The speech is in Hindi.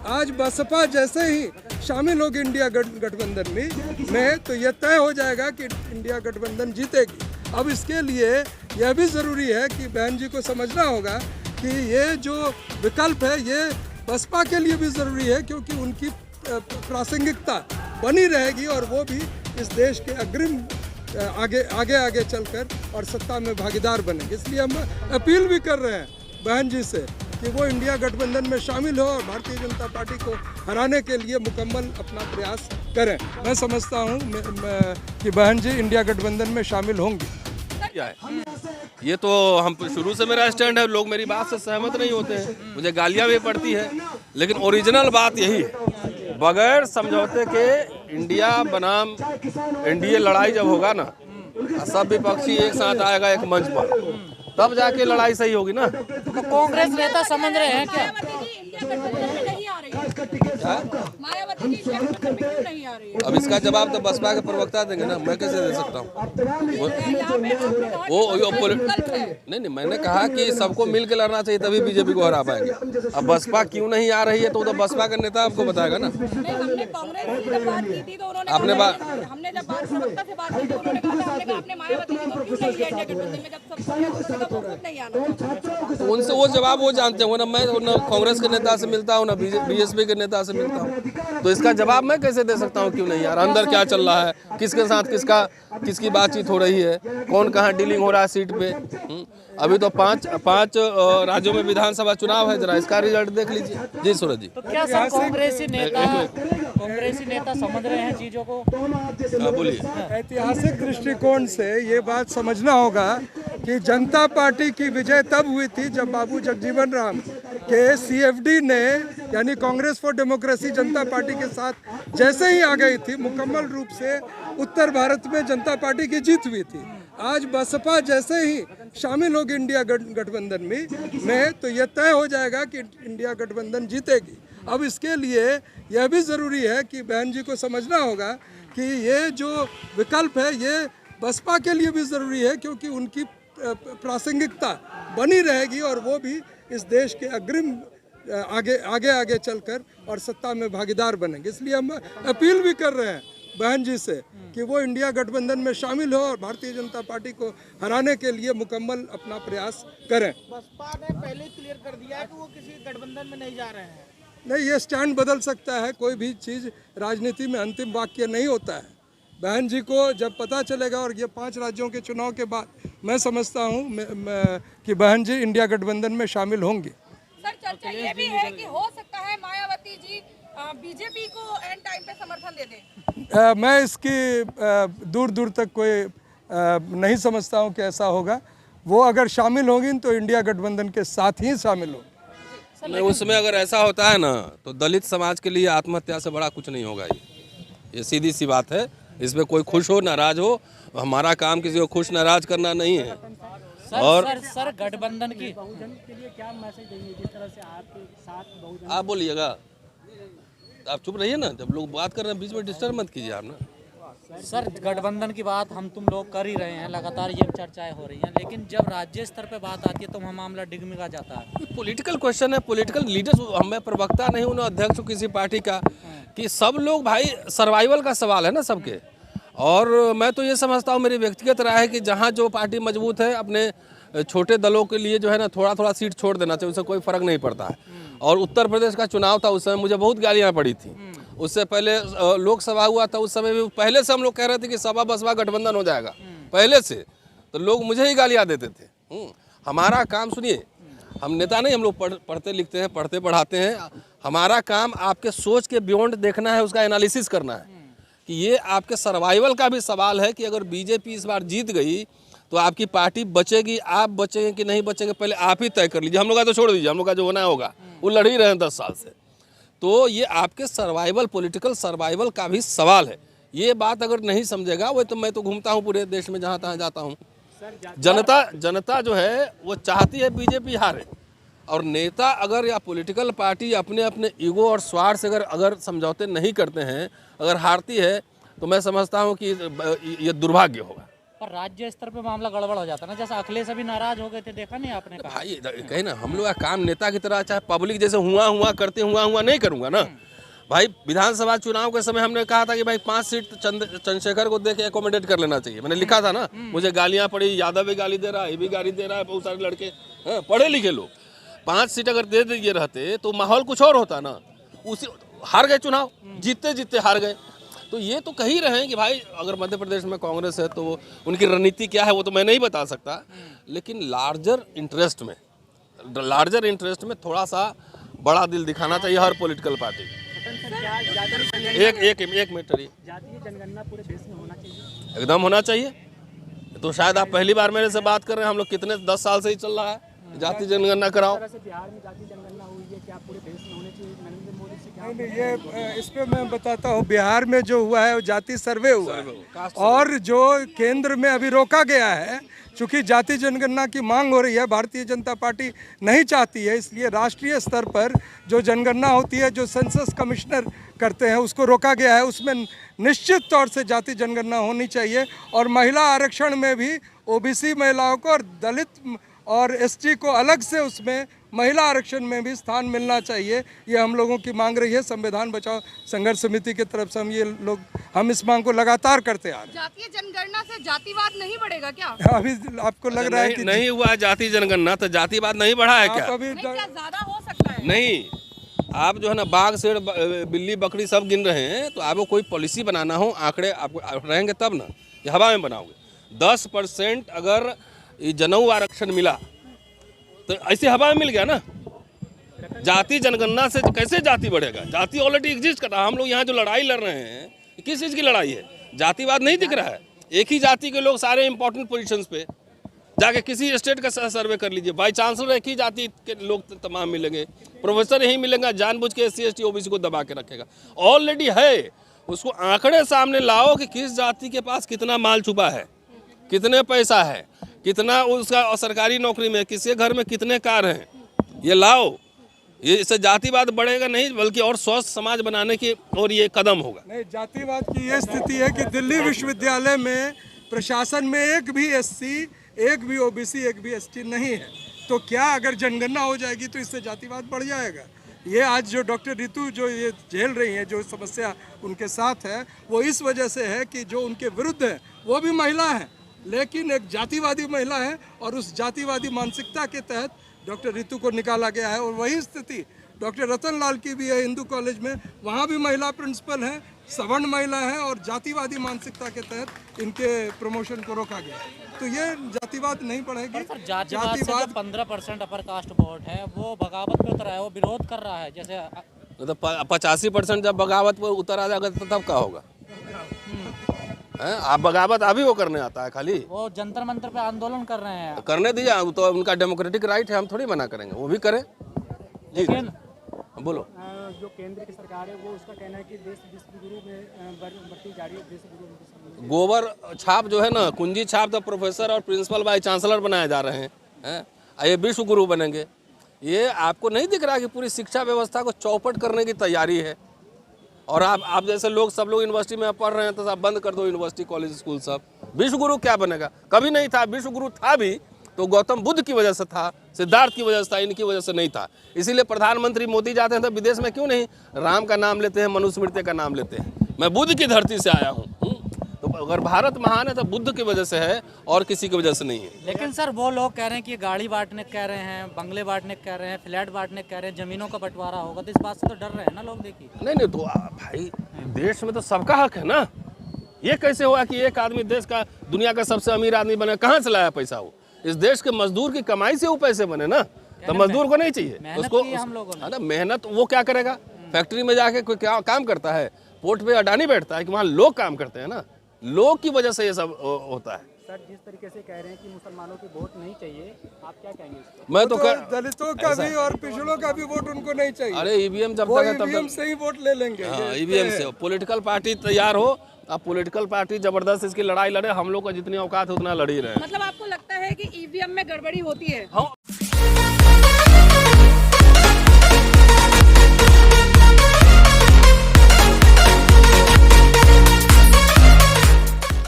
आज बसपा जैसे ही शामिल होगी इंडिया गठबंधन में तो यह तय हो जाएगा कि इंडिया गठबंधन जीतेगी। अब इसके लिए यह भी ज़रूरी है कि बहन जी को समझना होगा कि ये जो विकल्प है ये बसपा के लिए भी ज़रूरी है, क्योंकि उनकी प्रासंगिकता बनी रहेगी और वो भी इस देश के अग्रिम आगे चलकर और सत्ता में भागीदार बनेंगे। इसलिए हम अपील भी कर रहे हैं बहन जी से कि वो इंडिया गठबंधन में शामिल हो और भारतीय जनता पार्टी को हराने के लिए मुकम्मल अपना प्रयास करें। मैं समझता हूँ कि बहन जी इंडिया गठबंधन में शामिल होंगी। क्या है ये तो हम शुरू से मेरा स्टैंड है, लोग मेरी बात से सहमत नहीं होते हैं, मुझे गालियाँ भी पड़ती है, लेकिन ओरिजिनल बात यही है, बगैर समझौते के इंडिया बनाम एनडीए लड़ाई जब होगा ना, सब विपक्षी एक साथ आएगा एक मंच पर, तब जाके लड़ाई सही होगी ना। तो कांग्रेस नेता समझ रहे हैं क्या? अब इसका जवाब तो बसपा के प्रवक्ता देंगे ना, मैं कैसे दे सकता हूँ? नहीं, मैंने कहा कि सबको मिल के लड़ना चाहिए तभी बीजेपी को हरा पाएंगे। अब बसपा क्यों नहीं आ रही है तो बसपा का नेता आपको बताएगा ना। आपने बात हमने जब प्रवक्ता से बात की तो उन्होंने कहा हमने कहा आपने मायावती जी को क्यों नहीं लिया गठबंधन में, जब सब खुद नहीं आना। उनसे वो जवाब वो जानते होंगे ना, मैं ना कांग्रेस के नेता से मिलता हूँ ना बीएसपी के नेता से मिलता हूँ, तो इसका जवाब मैं कैसे दे सकता हूँ क्यों नहीं यार, अंदर क्या चल रहा है, किसके साथ किसकी बातचीत हो रही है, कौन कहाँ डीलिंग हो रहा है सीट पे। अभी तो पांच राज्यों में विधानसभा चुनाव है, जरा इसका रिजल्ट देख लीजिए। जी सूरज जी, तो क्या सब कांग्रेसी नेता समझ रहे हैं चीजों को? बोलिए। ऐतिहासिक दृष्टिकोण से ये बात समझना होगा कि जनता पार्टी की विजय तब हुई थी जब बाबू जगजीवन राम के सीएफडी ने यानी Congress for democracy Janata party के साथ जैसे ही आ गई थी, मुकम्मल रूप से उत्तर भारत में जनता पार्टी की जीत हुई थी। आज बसपा जैसे ही शामिल होगी इंडिया गठबंधन में तो यह तय हो जाएगा कि इंडिया गठबंधन जीतेगी। अब इसके लिए यह भी ज़रूरी है कि बहन जी को समझना होगा कि ये जो विकल्प है ये बसपा के लिए भी ज़रूरी है, क्योंकि उनकी प्रासंगिकता बनी रहेगी और वो भी इस देश के अग्रिम आगे चलकर और सत्ता में भागीदार बनेंगे। इसलिए हम अपील भी कर रहे हैं बहन जी से कि वो इंडिया गठबंधन में शामिल हो और भारतीय जनता पार्टी को हराने के लिए मुकम्मल अपना प्रयास करें। बसपा ने पहले क्लियर कर दिया है कि वो किसी गठबंधन में नहीं जा रहे हैं। नहीं, ये स्टैंड बदल सकता है, कोई भी चीज़ राजनीति में अंतिम वाक्य नहीं होता है। बहन जी को जब पता चलेगा और ये 5 राज्यों के चुनाव के बाद मैं समझता हूँ कि बहन जी इंडिया गठबंधन में शामिल होंगी। सर, चर्चा ये भी है कि हो सकता है मायावती जी बीजेपी को एंड टाइम पे समर्थन दे दें। मैं इसकी दूर तक कोई नहीं समझता हूँ कि ऐसा होगा। वो अगर शामिल होंगी तो इंडिया गठबंधन के साथ ही शामिल होगी। नहीं, उसमें अगर ऐसा होता है ना तो दलित समाज के लिए आत्महत्या से बड़ा कुछ नहीं होगा। ये सीधी सी बात है, इसमें कोई खुश हो नाराज हो, हमारा काम किसी को खुश नाराज करना नहीं है। सर गठबंधन की के लिए क्या मैसेज देंगे, जिस तरह से आपके साथ आप बोलिएगा, आप चुप रहिए ना, जब लोग बात कर रहे हैं बीच में डिस्टर्ब मत कीजिए आप ना। सर गठबंधन की बात हम तुम लोग कर ही रहे हैं, लगातार ये चर्चाएं हो रही हैं, लेकिन जब राज्य स्तर पे बात आती है तो वहाँ मामला डिगमिगा जाता है। पॉलिटिकल क्वेश्चन है, पॉलिटिकल लीडर्स, मैं प्रवक्ता नहीं हूँ ना अध्यक्ष किसी पार्टी का, कि सब लोग भाई सर्वाइवल का सवाल है ना सबके। और मैं तो ये समझता हूँ, मेरी व्यक्तिगत राय है कि जहाँ जो पार्टी मजबूत है अपने छोटे दलों के लिए जो है ना थोड़ा सीट छोड़ देना चाहिए, उससे कोई फर्क नहीं पड़ता है। और उत्तर प्रदेश का चुनाव था, उस समय मुझे बहुत गालियाँ पड़ी थी। उससे पहले लोकसभा हुआ था, उस समय भी पहले से हम लोग कह रहे थे कि सपा बसपा गठबंधन हो जाएगा पहले से, तो लोग मुझे ही गालियाँ देते थे। हमारा काम सुनिए, हम नेता नहीं, हम लोग पढ़ते लिखते हैं, पढ़ते पढ़ाते हैं। हमारा काम आपके सोच के बियॉन्ड देखना है, उसका एनालिसिस करना है कि ये आपके सर्वाइवल का भी सवाल है कि अगर बीजेपी इस बार जीत गई तो आपकी पार्टी बचेगी, आप बचेंगे कि नहीं बचेंगे, पहले आप ही तय कर लीजिए। हम लोग का तो छोड़ दीजिए, हम लोग का जो होना होगा, वो लड़ ही रहे हैं 10 साल से। तो ये आपके सर्वाइवल, पॉलिटिकल सर्वाइवल का भी सवाल है। ये बात अगर नहीं समझेगा, वो तो मैं तो घूमता हूँ पूरे देश में, जहाँ तहाँ जाता हूँ, जनता जो है वो चाहती है बीजेपी हारे, और नेता अगर या पॉलिटिकल पार्टी अपने अपने ईगो और स्वार्थ से अगर समझौते नहीं करते हैं, अगर हारती है, तो मैं समझता हूँ कि ये दुर्भाग्य होगा। पर राज्य स्तर पे मामला गड़बड़ हो जाता है ना, जैसे अखिलेश अभी नाराज हो गए थे, देखा नहीं आपने कहा। भाई कहे ना हम लोग का काम नेता की तरह, चाहे पब्लिक जैसे हुआ करते हुआ नहीं करूंगा ना भाई। विधानसभा चुनाव के समय हमने कहा था कि भाई 5 सीट चंद्रशेखर को देके एकोमोडेट कर लेना चाहिए। मैंने लिखा था ना, मुझे गालियां पड़ी, यादव भी गाली दे रहा है, ये भी गाली दे रहा है, बहुत सारे लड़के पढ़े लिखे लोग। 5 सीट अगर दे दिए रहते तो माहौल कुछ और होता ना। उसी हार गए चुनाव, जीतते हार गए। तो ये तो कह ही रहे हैं कि भाई अगर मध्य प्रदेश में कांग्रेस है तो उनकी रणनीति क्या है वो तो मैं नहीं बता सकता, लेकिन लार्जर इंटरेस्ट में थोड़ा सा बड़ा दिल दिखाना चाहिए हर पॉलिटिकल पार्टी को। एक मिनट रहिए। जातीय जनगणना पूरे देश में होना चाहिए, एकदम होना चाहिए। तो शायद आप पहली बार मेरे से बात कर रहे हैं, हम लोग कितने 10 साल से ही चल रहा है जाति जनगणना कराओ। वैसे बिहार में जातीय जनगणना हुई है, क्या पूरे देश में होनी चाहिए? नरेंद्र मोदी से क्या नहीं, ये इस पे मैं बताता हूँ। बिहार में जो हुआ है वो जाति सर्वे हुआ है, और जो केंद्र में अभी रोका गया है, चूंकि जाति जनगणना की मांग हो रही है, भारतीय जनता पार्टी नहीं चाहती है, इसलिए राष्ट्रीय स्तर पर जो जनगणना होती है, जो सेंसस कमिश्नर करते हैं, उसको रोका गया है। उसमें निश्चित तौर से जाति जनगणना होनी चाहिए, और महिला आरक्षण में भी ओबीसी महिलाओं को और दलित और एसटी को अलग से उसमें महिला आरक्षण में भी स्थान मिलना चाहिए। ये हम लोगों की मांग रही है। संविधान बचाओ संघर्ष समिति की तरफ से हम इस मांग को लगातार करते आ रहे हैं। जातीय जनगणना से जातिवाद नहीं बढ़ेगा क्या? अभी आपको लग रहा है कि नहीं हुआ जाति जनगणना तो जातिवाद नहीं बढ़ा है क्या? आप अभी नहीं, क्या ज्यादा हो सकता है? नहीं, आप जो है ना बाघ शेर बिल्ली बकरी सब गिन रहे हैं, तो आपको कोई पॉलिसी बनाना हो, आंकड़े आपको रहेंगे तब ना, ये हवा में बनाओगे। 10% अगर जनेऊ आरक्षण मिला तो ऐसे हवा में मिल गया ना। जाति जनगणना से कैसे जाति बढ़ेगा? जाति ऑलरेडी एग्जिस्ट कर रहा है। हम लोग यहाँ जो लड़ाई लड़ रहे हैं, किस चीज़ की लड़ाई है? जातिवाद नहीं दिख रहा है। एक ही जाति के लोग सारे इंपॉर्टेंट पोजीशंस पे जाके किसी स्टेट का सर्वे कर लीजिए, बाई चांसलर एक ही जाति के लोग तमाम मिलेंगे, प्रोफेसर यही मिलेंगे, जानबूझ के SC ST OBC को दबा के रखेगा। ऑलरेडी है, उसको आंकड़े सामने लाओ कि किस जाति के पास कितना माल छुपा है, कितने पैसा है, कितना उसका सरकारी नौकरी में, किसके घर में कितने कार हैं, ये लाओ। ये इससे जातिवाद बढ़ेगा नहीं, बल्कि और स्वस्थ समाज बनाने की और ये कदम होगा। नहीं, जातिवाद की ये स्थिति है कि दिल्ली विश्वविद्यालय में प्रशासन में एक भी SC, एक भी OBC, एक भी ST नहीं है। तो क्या अगर जनगणना हो जाएगी तो इससे जातिवाद बढ़ जाएगा? ये आज जो डॉक्टर रितु जो ये झेल रही हैं, जो समस्या उनके साथ है, वो इस वजह से है कि जो उनके विरुद्ध है वो भी महिला है, लेकिन एक जातिवादी महिला है, और उस जातिवादी मानसिकता के तहत डॉक्टर रितु को निकाला गया है। और वही स्थिति डॉक्टर रतन लाल की भी है हिंदू कॉलेज में, वहाँ भी महिला प्रिंसिपल हैं, सवर्ण महिला है, और जातिवादी मानसिकता के तहत इनके प्रमोशन को रोका गया। तो ये जातिवाद नहीं बढ़ेगी। सर जातिवाद से जो 15% अपर कास्ट वोट है वो बगावत पे उतरा है, वो विरोध कर रहा है। जैसे मतलब 85% जब बगावत पर उतर आ जाएगा तो तब क्या होगा? आप बगावत अभी वो करने आता है, खाली वो जंतर मंतर पे आंदोलन कर रहे हैं। करने दीजिए, तो उनका डेमोक्रेटिक राइट है, हम थोड़ी मना करेंगे, वो भी करें। लेकिन बोलो। जो केंद्र की सरकार है वो उसका कहना है कि देश विश्वगुरु में बढ़ती जा रही है, देश गुरु। गोबर छाप जो है ना, कुंजी छाप, तो प्रोफेसर और प्रिंसिपल बाई चांसलर बनाए जा रहे हैं, ये विश्व गुरु बनेंगे। ये आपको नहीं दिख रहा कि पूरी शिक्षा व्यवस्था को चौपट करने की तैयारी है? और आप जैसे लोग, सब लोग यूनिवर्सिटी में पढ़ रहे हैं, तो आप बंद कर दो यूनिवर्सिटी कॉलेज स्कूल सब। विश्व गुरु क्या बनेगा? कभी नहीं था। विश्व गुरु था भी तो गौतम बुद्ध की वजह से था, सिद्धार्थ की वजह से था, इनकी वजह से नहीं था। इसीलिए प्रधानमंत्री मोदी जाते हैं तो विदेश में क्यों नहीं राम का नाम लेते हैं, मनुस्मृति का नाम लेते हैं, मैं बुद्ध की धरती से आया हूँ। तो अगर भारत महान है तो बुद्ध की वजह से है, और किसी की वजह से नहीं है। लेकिन सर वो लोग कह रहे हैं कि गाड़ी बांटने कह रहे हैं, बंगले बांटने कह रहे हैं, फ्लैट बांटने कह रहे हैं, जमीनों का बंटवारा होगा, तो इस बात से तो डर रहे हैं ना लोग। देखिए नहीं तो भाई देश में तो सबका हक है ना। ये कैसे हुआ कि एक आदमी देश का, दुनिया का सबसे अमीर आदमी बने? कहाँ से लाया पैसा? वो इस देश के मजदूर की कमाई से वो पैसे बने ना। तो मजदूर को नहीं चाहिए उसको, हम लोगों ने। है ना, मेहनत वो क्या करेगा? फैक्ट्री में जाके कोई क्या काम करता है? पोर्ट पे अडानी बैठता है कि वहाँ लोग काम करते हैं ना। लोग की वजह से ये सब होता है। सर जिस तरीके से कह रहे हैं कि मुसलमानों की वोट नहीं चाहिए, आप क्या कहेंगे इस पर? मैं तो दलितों का भी और पिछड़ों का भी वोट उनको नहीं चाहिए। अरे EVM जब वो तक है तब EVM तक से ही वोट ले लेंगे। हाँ, EVM से पॉलिटिकल पार्टी तैयार हो। अब पॉलिटिकल पार्टी जबरदस्त इसकी लड़ाई लड़े, हम लोग को जितनी औकात है उतना लड़ ही रहे हैं। मतलब आपको लगता है कि EVM में गड़बड़ी होती है? हाँ।